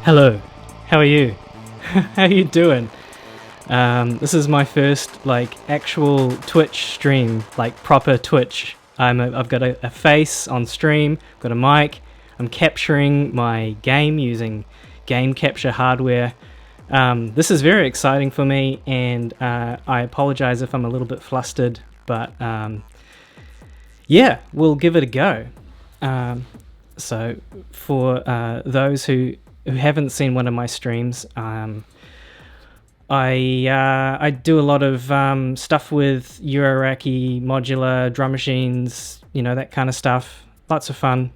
Hello, how are you? How are you doing? This is my first actual Twitch stream, like proper Twitch. I've got a face on stream, got a mic. I'm capturing my game using game capture hardware. This is very exciting for me, and I apologize if I'm a little bit flustered, but yeah, we'll give it a go. So for those who haven't seen one of my streams, I do a lot of stuff with Euroracky modular drum machines, that kind of stuff. Lots of fun.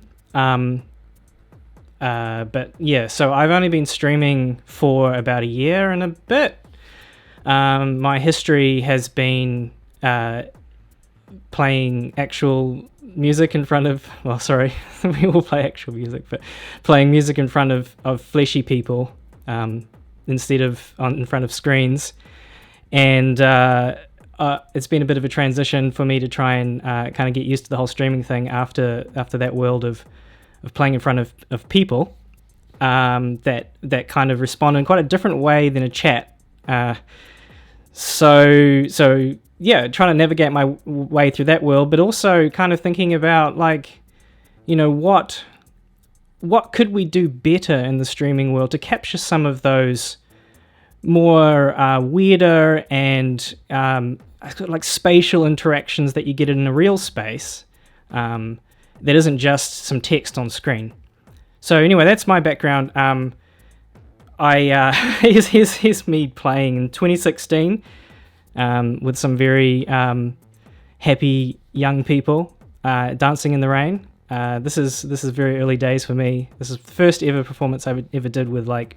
But yeah, so I've only been streaming for about a year and a bit. My history has been playing actual music in front of, we all play actual music, but playing music in front of fleshy people instead of in front of screens. And it's been a bit of a transition for me to try and kind of get used to the whole streaming thing after that world of playing in front of people that kind of respond in quite a different way than a chat. So yeah, trying to navigate my way through that world, but also kind of thinking about what could we do better in the streaming world to capture some of those more weirder and spatial interactions that you get in a real space that isn't just some text on screen. So anyway, that's my background. Here's me playing in 2016 with some very happy young people dancing in the rain. This is very early days for me. This is the first ever performance I ever did with a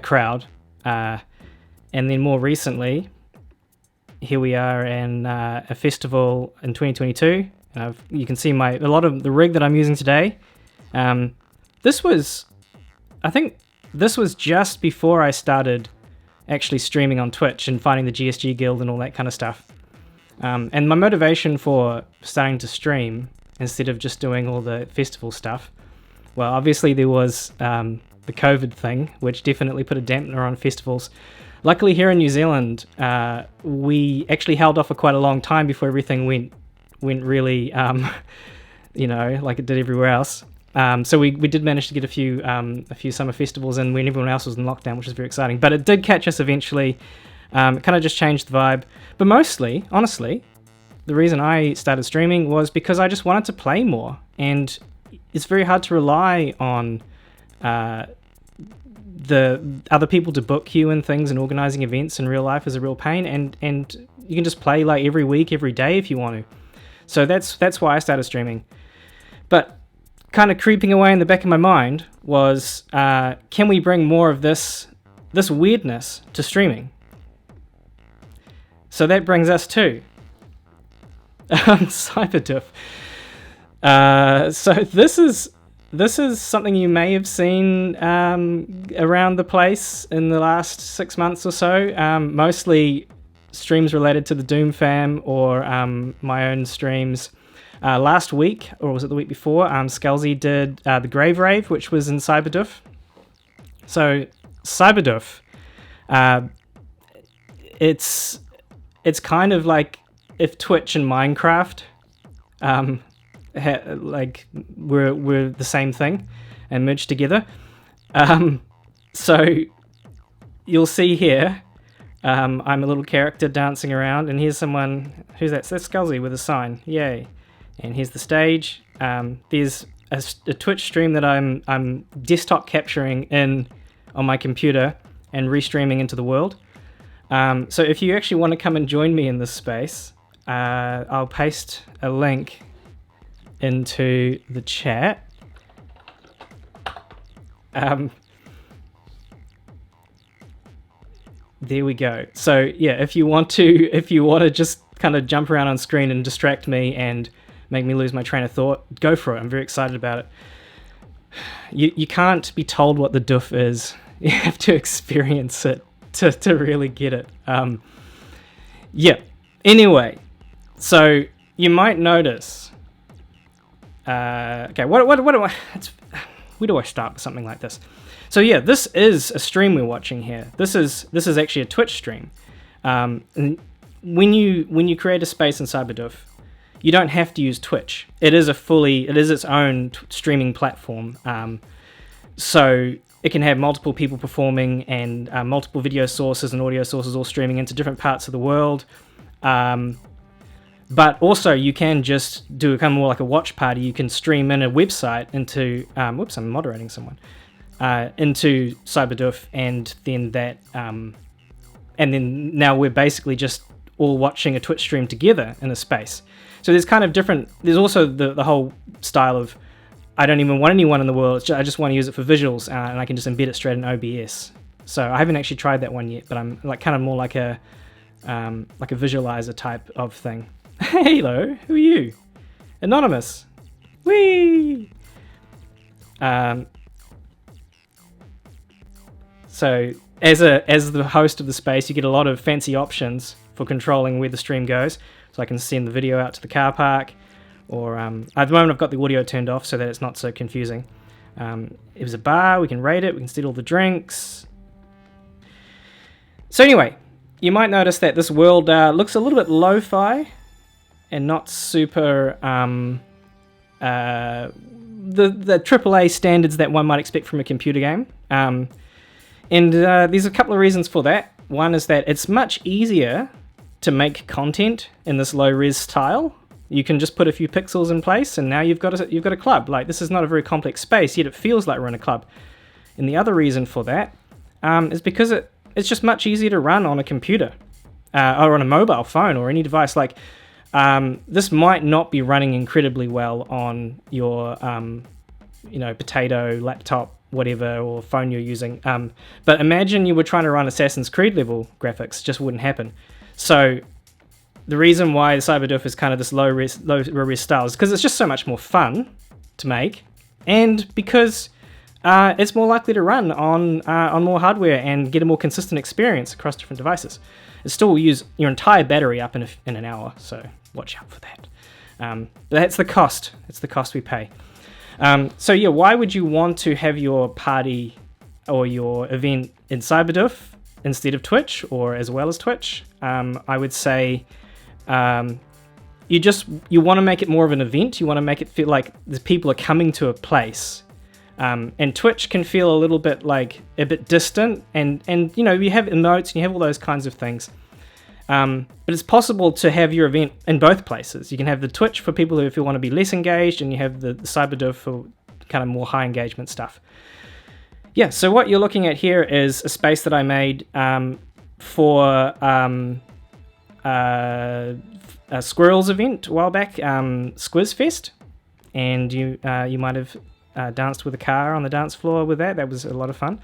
crowd. And then more recently, here we are in a festival in 2022. You can see a lot of the rig that I'm using today. This was just before I started actually streaming on Twitch and finding the GSG guild and all that kind of stuff. And my motivation for starting to stream instead of just doing all the festival stuff, well, obviously there was the COVID thing, which definitely put a dampener on festivals. Luckily here in New Zealand, we actually held off for quite a long time before everything went really, like it did everywhere else. So we did manage to get a few summer festivals in when everyone else was in lockdown, which is very exciting. But it did catch us eventually. It kind of just changed the vibe. But mostly, honestly, the reason I started streaming was because I just wanted to play more. And it's very hard to rely on the other people to book you and things, and organizing events in real life is a real pain. And you can just play like every week, every day if you want to. So that's why I started streaming. But kind of creeping away in the back of my mind was, can we bring more of this weirdness to streaming? So that brings us to cyberdoof. So this is something you may have seen around the place in the last 6 months or so. Mostly streams related to the Doom fam or my own streams. Last week, or was it the week before, Scalzi did the Grave Rave, which was in cyberdoof. So cyberdoof, it's kind of like if Twitch and Minecraft were the same thing and merged together. So you'll see here, I'm a little character dancing around, and here's someone. Who's that? So that's Scalzi with a sign. Yay! And here's the stage. There's a Twitch stream that I'm desktop capturing on my computer and restreaming into the world. So if you actually want to come and join me in this space, I'll paste a link into the chat. There we go. So yeah, if you want to just kind of jump around on screen and distract me and make me lose my train of thought, go for it. I'm very excited about it. You can't be told what the doof is. You have to experience it to really get it. Yeah. Anyway, so you might notice. Okay. What do I? Where do I start with something like this? So yeah, this is a stream we're watching here. This is actually a Twitch stream. And when you create a space in cyberdoof, you don't have to use Twitch. It is its own streaming platform. So it can have multiple people performing and multiple video sources and audio sources all streaming into different parts of the world. But also you can just do kind of more like a watch party. You can stream in a website into, whoops, I'm moderating someone, into cyberdoof, and then now we're basically just all watching a Twitch stream together in a space. So there's kind of different, there's also the whole style of, I don't even want anyone in the world, I just want to use it for visuals, and I can just embed it straight in OBS. So I haven't actually tried that one yet, but I'm like kind of more like a visualizer type of thing. Hello, who are you? Anonymous. Whee! So as the host of the space, you get a lot of fancy options for controlling where the stream goes. So I can send the video out to the car park, or at the moment I've got the audio turned off so that it's not so confusing. It was a bar, we can rate it, we can steal all the drinks. So anyway, you might notice that this world looks a little bit lo-fi and not super the AAA standards that one might expect from a computer game. And there's a couple of reasons for that. One is that it's much easier to make content in this low-res style. You can just put a few pixels in place, and now you've got a club. Like, this is not a very complex space, yet it feels like we're in a club. And the other reason for that is because it's just much easier to run on a computer or on a mobile phone or any device. Like, this might not be running incredibly well on your potato laptop, whatever, or phone you're using. But imagine you were trying to run Assassin's Creed level graphics, just wouldn't happen. So the reason why cyberdoof is kind of this low res style is because it's just so much more fun to make, and because it's more likely to run on more hardware and get a more consistent experience across different devices. It still will use your entire battery up in an hour, so watch out for that. But that's the cost. It's the cost we pay. So yeah, why would you want to have your party or your event in cyberdoof instead of Twitch, or as well as Twitch? I would say you want to make it more of an event. You want to make it feel like the people are coming to a place. And Twitch can feel a little bit like a bit distant, and you have emotes and you have all those kinds of things. But it's possible to have your event in both places. You can have the Twitch for people who want to be less engaged, and you have the cyberdoof for kind of more high engagement stuff. Yeah, so what you're looking at here is a space that I made for a Squirrels event a while back, Squiz Fest, and you might have danced with a car on the dance floor with that. That was a lot of fun.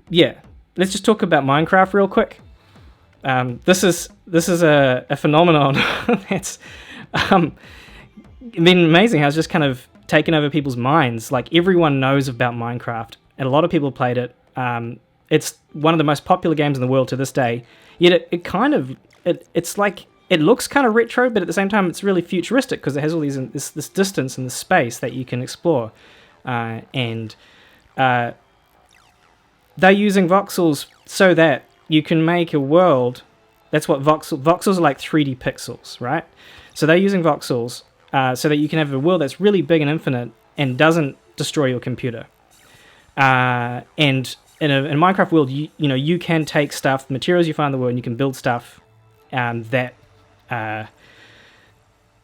Yeah, let's just talk about Minecraft real quick. This is a phenomenon that's been amazing. How it's just kind of taken over people's minds. Like, everyone knows about Minecraft, and a lot of people played it. It's one of the most popular games in the world to this day. Yet it's like, it looks kind of retro, but at the same time it's really futuristic because it has all this distance and this space that you can explore. And they're using voxels so that you can make a world. That's what voxels are, like 3D pixels, right? So they're using voxels so that you can have a world that's really big and infinite and doesn't destroy your computer. And in a Minecraft world, you can take stuff, materials you find in the world, and you can build stuff that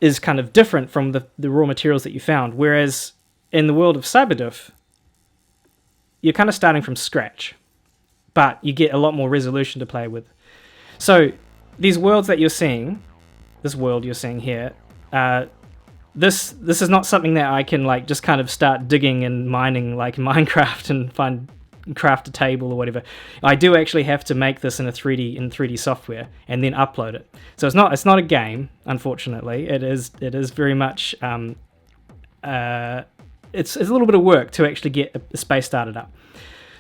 is kind of different from the raw materials that you found. Whereas in the world of cyberdoof, you're kind of starting from scratch, but you get a lot more resolution to play with. So these worlds that you're seeing, this world you're seeing here, this is not something that I can like just kind of start digging and mining like Minecraft and craft a table or whatever. I do actually have to make this in 3D software and then upload it. So it's not a game, unfortunately. It is very much it's a little bit of work to actually get a space started up.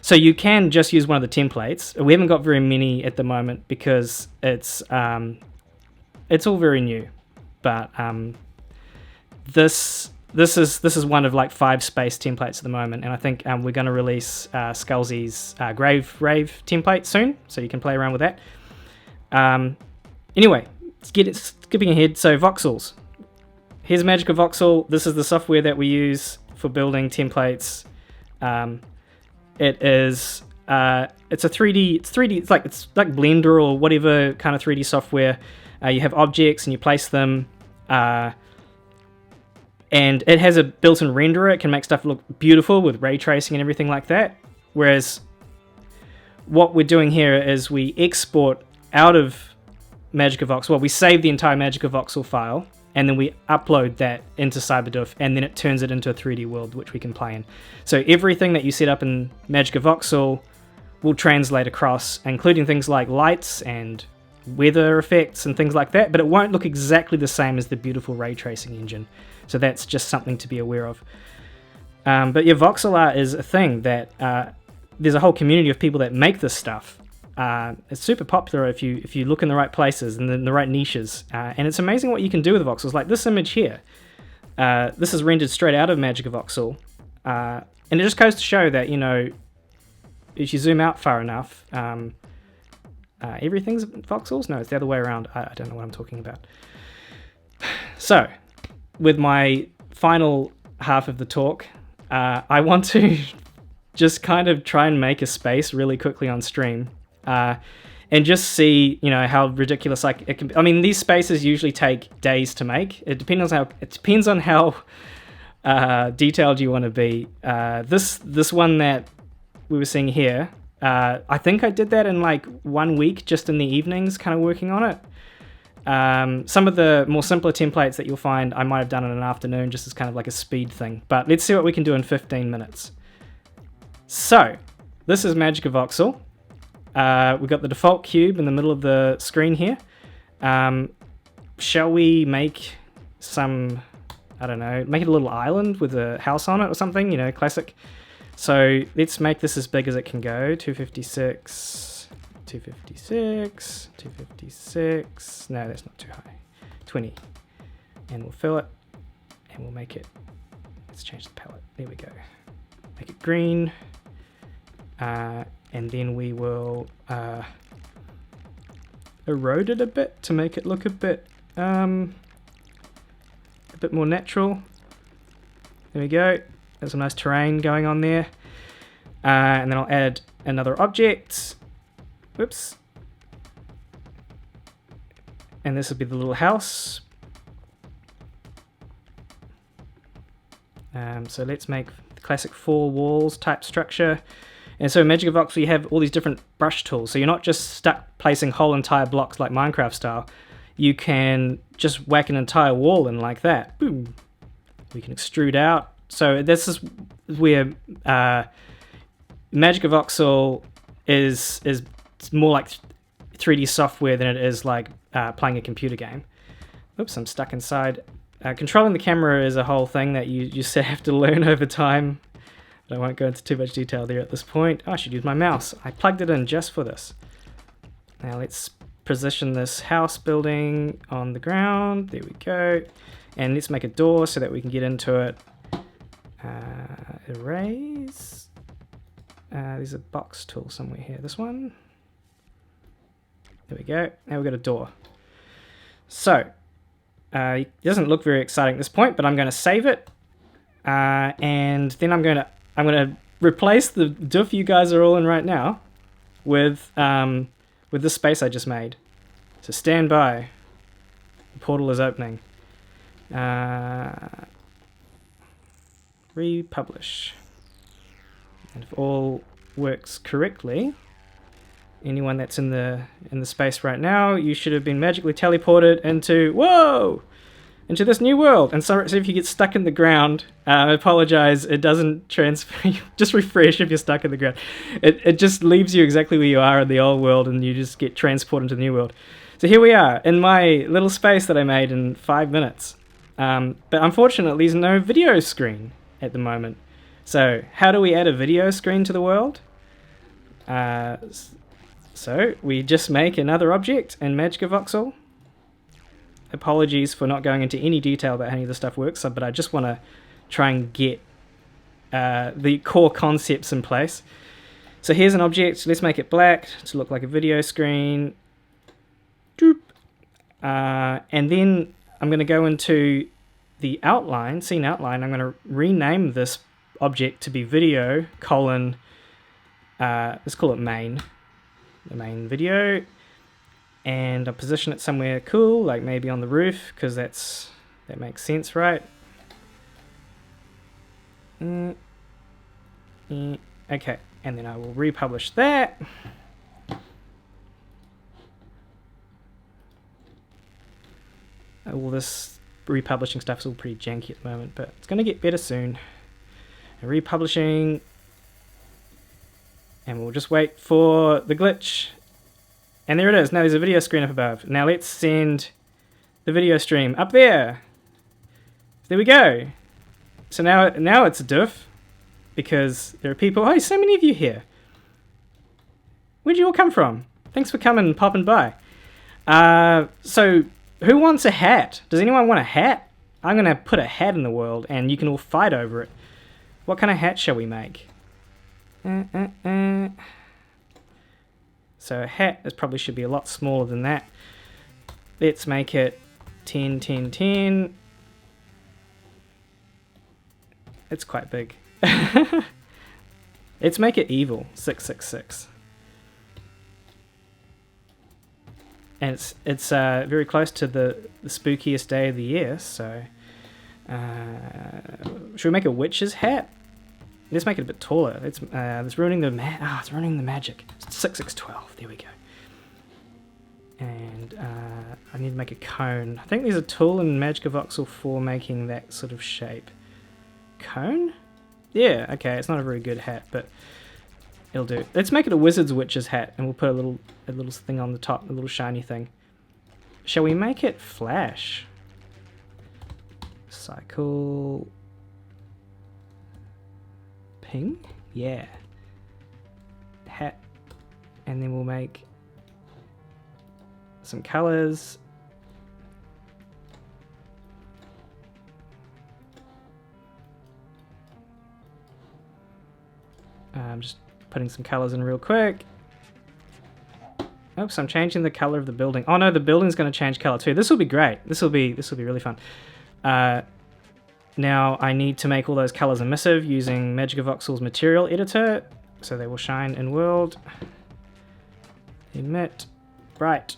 So you can just use one of the templates. We haven't got very many at the moment because it's all very new. But this is one of like 5 space templates at the moment, and I think we're going to release Skullsy's Grave Rave template soon, so you can play around with that. Anyway, skipping ahead. So voxels. Here's magicavoxel. This is the software that we use for building templates. It is it's a 3D. It's 3D. It's like Blender or whatever kind of 3D software. You have objects and you place them. And it has a built-in renderer. It can make stuff look beautiful with ray tracing and everything like that. Whereas what we're doing here is we export out of magicavoxel. Well, we save the entire magicavoxel file, and then we upload that into cyberdoof, and then it turns it into a 3D world which we can play in. So everything that you set up in magicavoxel will translate across, including things like lights and weather effects and things like that, but it won't look exactly the same as the beautiful ray tracing engine. So that's just something to be aware of. But yeah, voxel art is a thing that there's a whole community of people that make this stuff. It's super popular if you look in the right places and in the right niches. And it's amazing what you can do with voxels. Like this image here. This is rendered straight out of magicavoxel. And it just goes to show that, you know, if you zoom out far enough, everything's voxels? No, it's the other way around. I don't know what I'm talking about. So, with my final half of the talk, I want to just kind of try and make a space really quickly on stream, and just see, you know, how ridiculous it can be. I mean, these spaces usually take days to make. It depends on how detailed you want to be. This one that we were seeing here, I think I did that in like 1 week, just in the evenings, kind of working on it. Some of the more simpler templates that you'll find I might have done in an afternoon, just as kind of like a speed thing. But let's see what we can do in 15 minutes. So, this is magicavoxel. We've got the default cube in the middle of the screen here. Shall we make some, I don't know, make it a little island with a house on it or something, you know, classic. So, let's make this as big as it can go, 256... 256, 256, no, that's not too high, 20, and we'll fill it, and we'll make it, let's change the palette, there we go, make it green, and then we will erode it a bit to make it look a bit more natural. There we go, there's some nice terrain going on there, and then I'll add another object. Whoops. And this will be the little house. So let's make the classic 4 walls type structure. And so in magicavoxel you have all these different brush tools. So you're not just stuck placing whole entire blocks like Minecraft style. You can just whack an entire wall in like that. Boom. We can extrude out. So this is where magicavoxel is more like 3D software than it is like playing a computer game. Oops, I'm stuck inside. Controlling the camera is a whole thing that you just have to learn over time. But I won't go into too much detail there at this point. Oh, I should use my mouse. I plugged it in just for this. Now let's position this house building on the ground. There we go. And let's make a door so that we can get into it. Erase. There's a box tool somewhere here. This one. There we go. Now we've got a door. So, it doesn't look very exciting at this point, but I'm going to save it, and then I'm going to replace the doof you guys are all in right now with the space I just made. So stand by. The portal is opening. Republish. And if all works correctly, anyone that's in the space right now, you should have been magically teleported into this new world. And so if you get stuck in the ground, I apologize, it doesn't transfer. Just refresh if you're stuck in the ground. It just leaves you exactly where you are in the old world, and you just get transported into the new world. So here we are in my little space that I made in 5 minutes. But unfortunately, there's no video screen at the moment. So how do we add a video screen to the world? So we just make another object in magicavoxel, apologies for not going into any detail about how any of this stuff works, but I just want to try and get the core concepts in place. So here's an object. Let's make it black to look like a video screen. Doop. And then I'm going to go into the outline, scene outline. I'm going to rename this object to be video colon, let's call it main, the main video. And I'll position it somewhere cool, like maybe on the roof, because that makes sense, right? Okay, and then I will republish that. All this republishing stuff is all pretty janky at the moment, but it's going to get better soon. And republishing, and we'll just wait for the glitch. And there it is. Now there's a video screen up above. Now let's send the video stream up there. There we go. So now it's a doof, because there are people. Oh, so many of you here. Where'd you all come from? Thanks for coming and popping by. So who wants a hat? Does anyone want a hat? I'm going to put a hat in the world, and you can all fight over it. What kind of hat shall we make? So a hat probably should be a lot smaller than that. Let's make it 10, 10, 10. It's quite big. Let's make it evil, 666. And it's very close to the spookiest day of the year, so should we make a witch's hat? Let's make it a bit taller. It's ruining the it's ruining the magic. 6612. There we go. And I need to make a cone. I think there's a tool in magicavoxel for making that sort of shape. Cone? Yeah. Okay. It's not a very good hat, but it'll do. Let's make it a wizard's witch's hat, and we'll put a little thing on the top, a little shiny thing. Shall we make it flash? Cycle. Ping? Yeah. Hat. And then we'll make some colors. I'm just putting some colors in real quick. Oops, I'm changing the color of the building. Oh no, the building's going to change color too. This will be great. This will be really fun. Now I need to make all those colors emissive using magicavoxel's material editor, so they will shine in world. Emit, bright,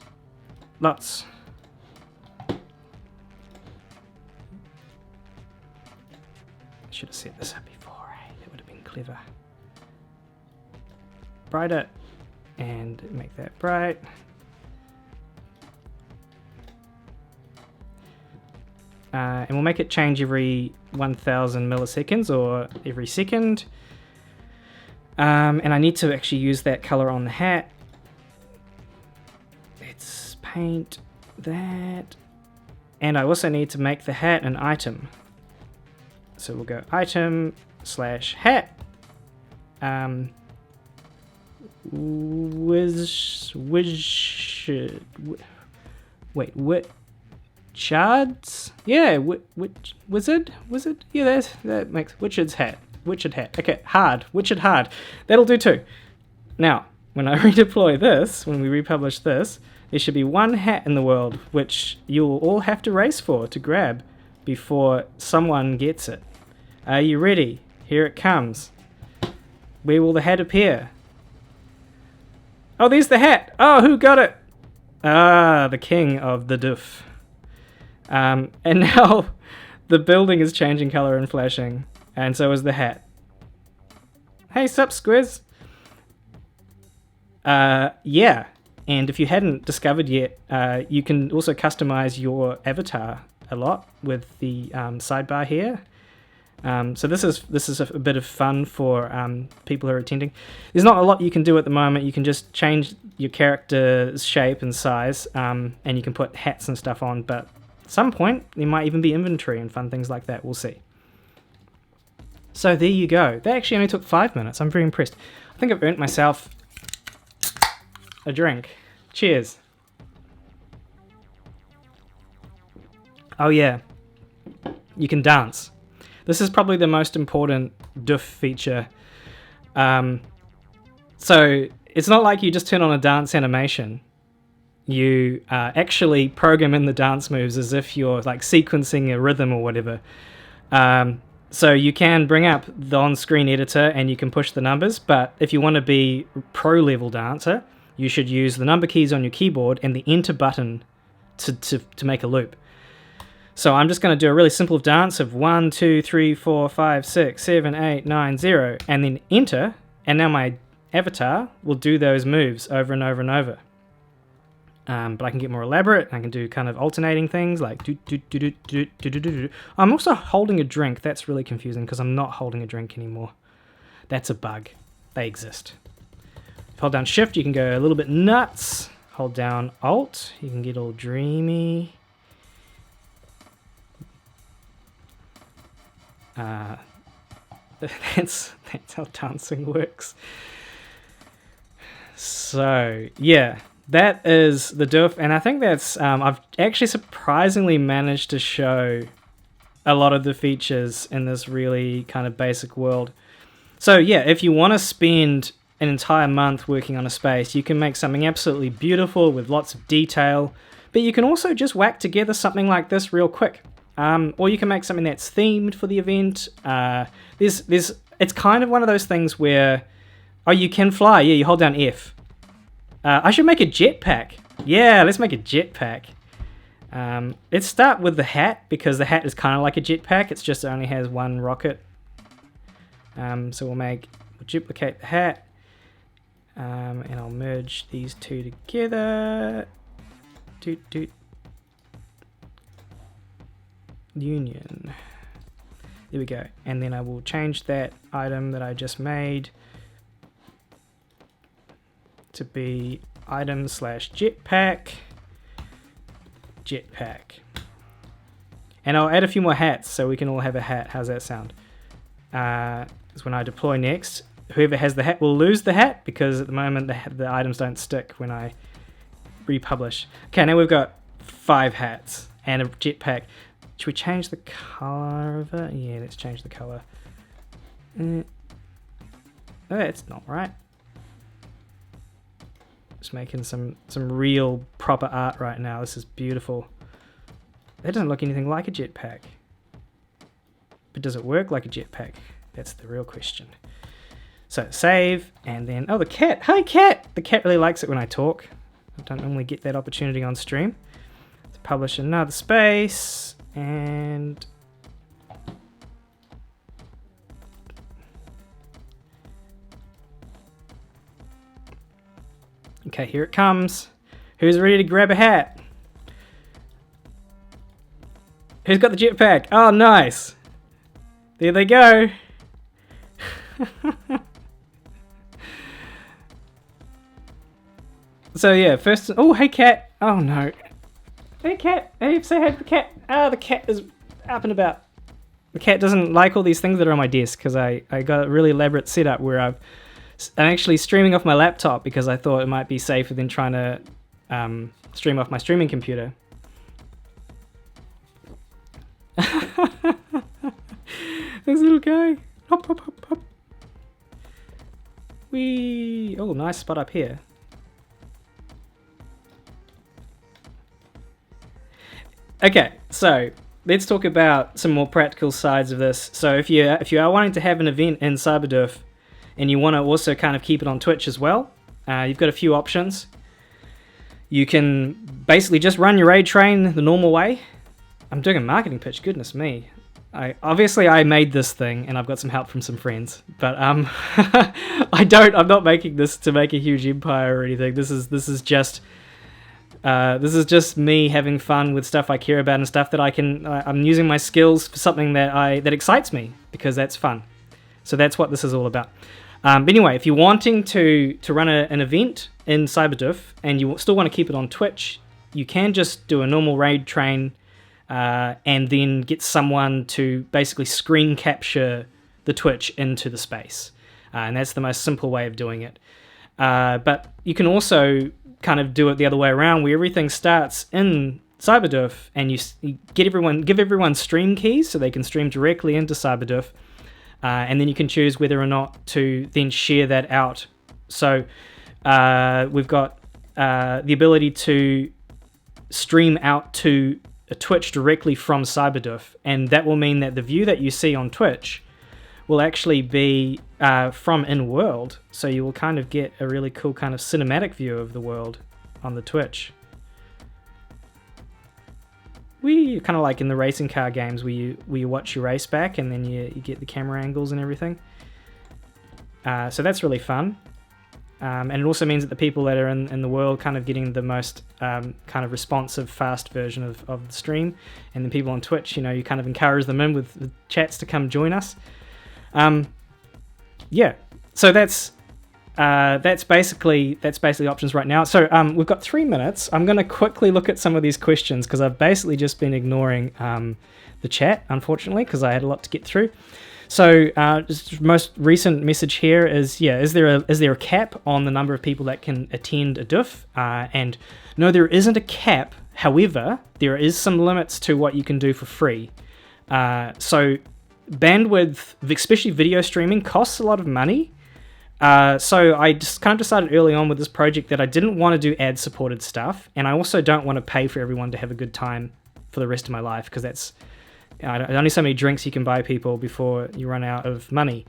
lots. I should have set this up before, eh? That would have been clever. Brighter, and make that bright. And we'll make it change every 1000 milliseconds or every second. And I need to actually use that color on the hat. Let's paint that. And I also need to make the hat an item. So we'll go item / hat. What? Shards? Yeah, wizard? Yeah, that makes wizard's hat. Witched hat. Okay, hard. Witched hard. That'll do too. Now, when I redeploy this, when we republish this, there should be one hat in the world which you'll all have to race for to grab before someone gets it. Are you ready? Here it comes. Where will the hat appear? Oh, there's the hat. Oh, who got it? Ah, the king of the doof. And now the building is changing color and flashing, and so is the hat. Hey, sup, Squiz? Yeah, and if you hadn't discovered yet, you can also customize your avatar a lot with the sidebar here. So this is a bit of fun for people who are attending. There's not a lot you can do at the moment. You can just change your character's shape and size, and you can put hats and stuff on, but at some point there might even be inventory and fun things like that. We'll see. So there you go. That actually only took 5 minutes. I'm very impressed. I think I've earned myself a drink. Cheers. Oh yeah, you can dance. This is probably the most important doof feature. So it's not like you just turn on a dance animation. You actually program in the dance moves as if you're like sequencing a rhythm or whatever. So you can bring up the on-screen editor and you can push the numbers, but if you want to be pro-level dancer, you should use the number keys on your keyboard and the enter button to make a loop. So I'm just going to do a really simple dance of 1, 2, 3, 4, 5, 6, 7, 8, 9, 0, and then enter, and now my avatar will do those moves over and over and over. But I can get more elaborate. I can do kind of alternating things like do do do do do do do do. I'm also holding a drink. That's really confusing because I'm not holding a drink anymore. That's a bug. They exist. If hold down Shift, you can go a little bit nuts. Hold down Alt, you can get all dreamy. That's how dancing works. So yeah, that is the doof, and I think that's I've actually surprisingly managed to show a lot of the features in this really kind of basic world. So yeah, if you want to spend an entire month working on a space, you can make something absolutely beautiful with lots of detail, but you can also just whack together something like this real quick. Or you can make something that's themed for the event. It's kind of one of those things where, oh, you can fly. Yeah, you hold down F. I should make a jetpack. Yeah, let's make a jetpack. Let's start with the hat, because the hat is kind of like a jetpack. It's just it only has one rocket. So we'll duplicate the hat. And I'll merge these two together. Union. There we go. And then I will change that item that I just made to be item/jetpack. Jetpack. And I'll add a few more hats so we can all have a hat. How's that sound? Is when I deploy next, whoever has the hat will lose the hat, because at the moment the items don't stick when I republish. Okay, now we've got 5 hats and a jetpack. Should we change the color of it? Yeah, let's change the color. Oh, it's not right. Just making some real proper art right now. This is beautiful. That doesn't look anything like a jetpack. But does it work like a jetpack? That's the real question. So save, and then, oh, the cat. Hi, cat! The cat really likes it when I talk. I don't normally get that opportunity on stream. Let's publish another space, and okay, here it comes. Who's ready to grab a hat? Who's got the jetpack? Oh, nice. There they go. So yeah, first, oh, hey cat. Oh no. Hey cat. Hey, say hi to the cat. Ah, the cat is up and about. The cat doesn't like all these things that are on my desk, because I got a really elaborate setup where I'm actually streaming off my laptop, because I thought it might be safer than trying to stream off my streaming computer. This little guy. Hop, hop, hop, hop. Whee! Oh, nice spot up here. Okay, so let's talk about some more practical sides of this. So if you are wanting to have an event in cyberdoof, and you want to also kind of keep it on Twitch as well, you've got a few options. You can basically just run your raid train the normal way. I'm doing a marketing pitch, goodness me. I made this thing, and I've got some help from some friends, but I'm not making this to make a huge empire or anything. This is just me having fun with stuff I care about and stuff that I'm using my skills for something that excites me, because that's fun. So that's what this is all about. But anyway, if you're wanting to run an event in cyberdoof and you still want to keep it on Twitch, you can just do a normal raid train, and then get someone to basically screen capture the Twitch into the space. And that's the most simple way of doing it. But you can also kind of do it the other way around, where everything starts in cyberdoof, and you give everyone stream keys so they can stream directly into cyberdoof, and then you can choose whether or not to then share that out. So we've got the ability to stream out to a Twitch directly from cyberdoof, and that will mean that the view that you see on Twitch will actually be from in-world, so you will kind of get a really cool kind of cinematic view of the world on the Twitch. We kind of like in the racing car games where you watch your race back and then you get the camera angles and everything. So that's really fun. And it also means that the people that are in the world kind of getting the most kind of responsive, fast version of the stream. And then people on Twitch, you kind of encourage them in with chats to come join us. Yeah, so that's basically options right now. So we've got 3 minutes. I'm going to quickly look at some of these questions because I've basically just been ignoring the chat, unfortunately, because I had a lot to get through. So most recent message here is, is there a cap on the number of people that can attend a doof? And no, there isn't a cap. However, there is some limits to what you can do for free. So bandwidth, especially video streaming, costs a lot of money. So I just kind of decided early on with this project that I didn't want to do ad-supported stuff, and I also don't want to pay for everyone to have a good time for the rest of my life, because that's only so many drinks you can buy people before you run out of money.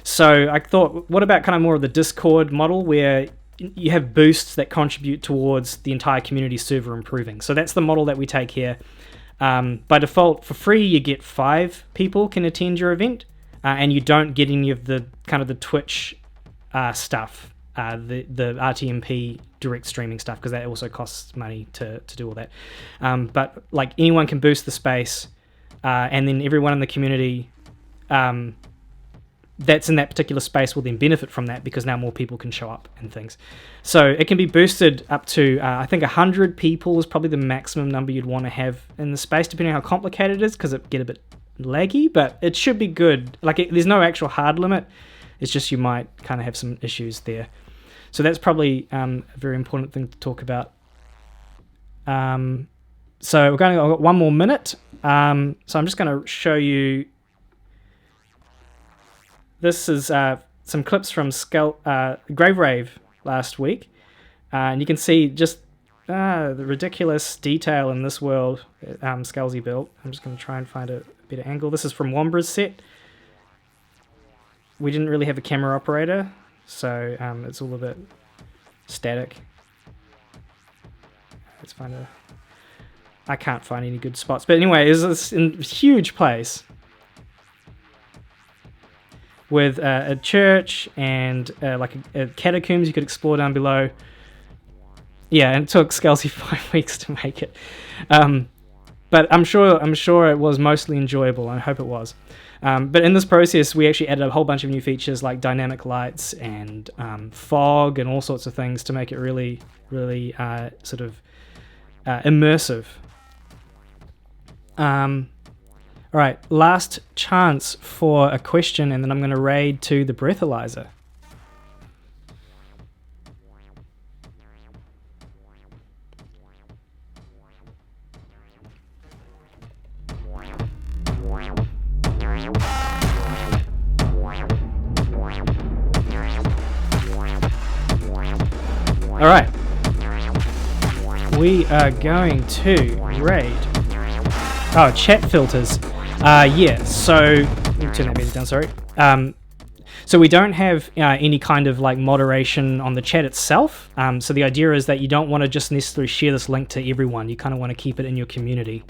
So I thought, what about kind of more of the Discord model where you have boosts that contribute towards the entire community server improving? So that's the model that we take here. By default, for free, you get 5 people can attend your event, and you don't get any of the kind of the Twitch stuff, the RTMP direct streaming stuff, because that also costs money to do all that. But like anyone can boost the space, and then everyone in the community that's in that particular space will then benefit from that, because now more people can show up and things. So it can be boosted up to, I think 100 people is probably the maximum number you'd want to have in the space, depending on how complicated it is, because it get a bit laggy, but it should be good. Like there's no actual hard limit. It's just you might kind of have some issues there. So that's probably a very important thing to talk about. So I've got 1 more minute. So I'm just going to show you. This is some clips from Grave Rave last week. And you can see just the ridiculous detail in this world Scalzi built. I'm just going to try and find a better angle. This is from Wombra's set. We didn't really have a camera operator, so it's all a bit static. Let's find I can't find any good spots. But anyway, it's this huge place with a church and like a catacombs you could explore down below. Yeah, and it took Scalzi 5 weeks to make it. But I'm sure it was mostly enjoyable. I hope it was. But in this process, we actually added a whole bunch of new features like dynamic lights and fog and all sorts of things to make it really, really sort of immersive. All right, last chance for a question, and then I'm going to raid to the breathalyzer. All right, we are going to raid. Oh, chat filters. Yeah, so let me turn that music down, sorry. So we don't have any kind of like moderation on the chat itself. So the idea is that you don't want to just necessarily share this link to everyone. You kind of want to keep it in your community.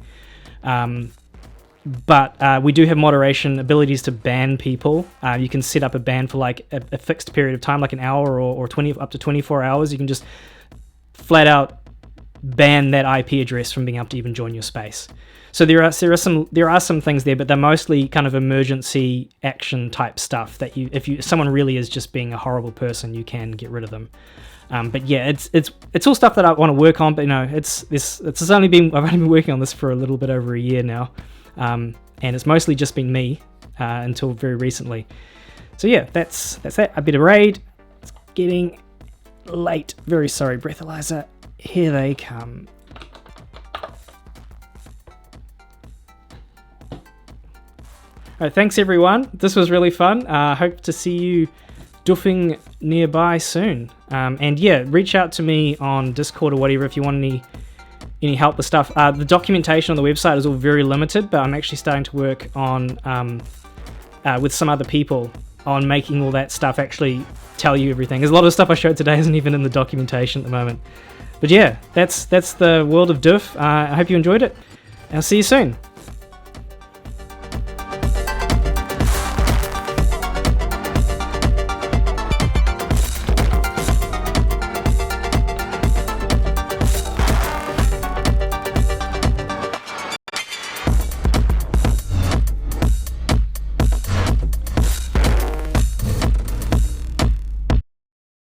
But we do have moderation abilities to ban people. You can set up a ban for like a fixed period of time, like an hour or 20 up to 24 hours. You can just flat out ban that IP address from being able to even join your space. So there are some things there, but they're mostly kind of emergency action type stuff that if someone really is just being a horrible person, you can get rid of them. But yeah, it's all stuff that I want to work on. But I've only been working on this for a little bit over a year now, and it's mostly just been me until very recently. So yeah, that's that. A bit of raid. It's getting late. Very sorry, breathalyzer. Here they come. All right, thanks everyone. This was really fun. Hope to see you doofing nearby soon. And yeah, reach out to me on Discord or whatever if you want any help with stuff. The documentation on the website is all very limited, but I'm actually starting to work on with some other people on making all that stuff actually tell you everything. There's a lot of stuff I showed today isn't even in the documentation at the moment. But yeah, that's the world of Doof. I hope you enjoyed it. I'll see you soon.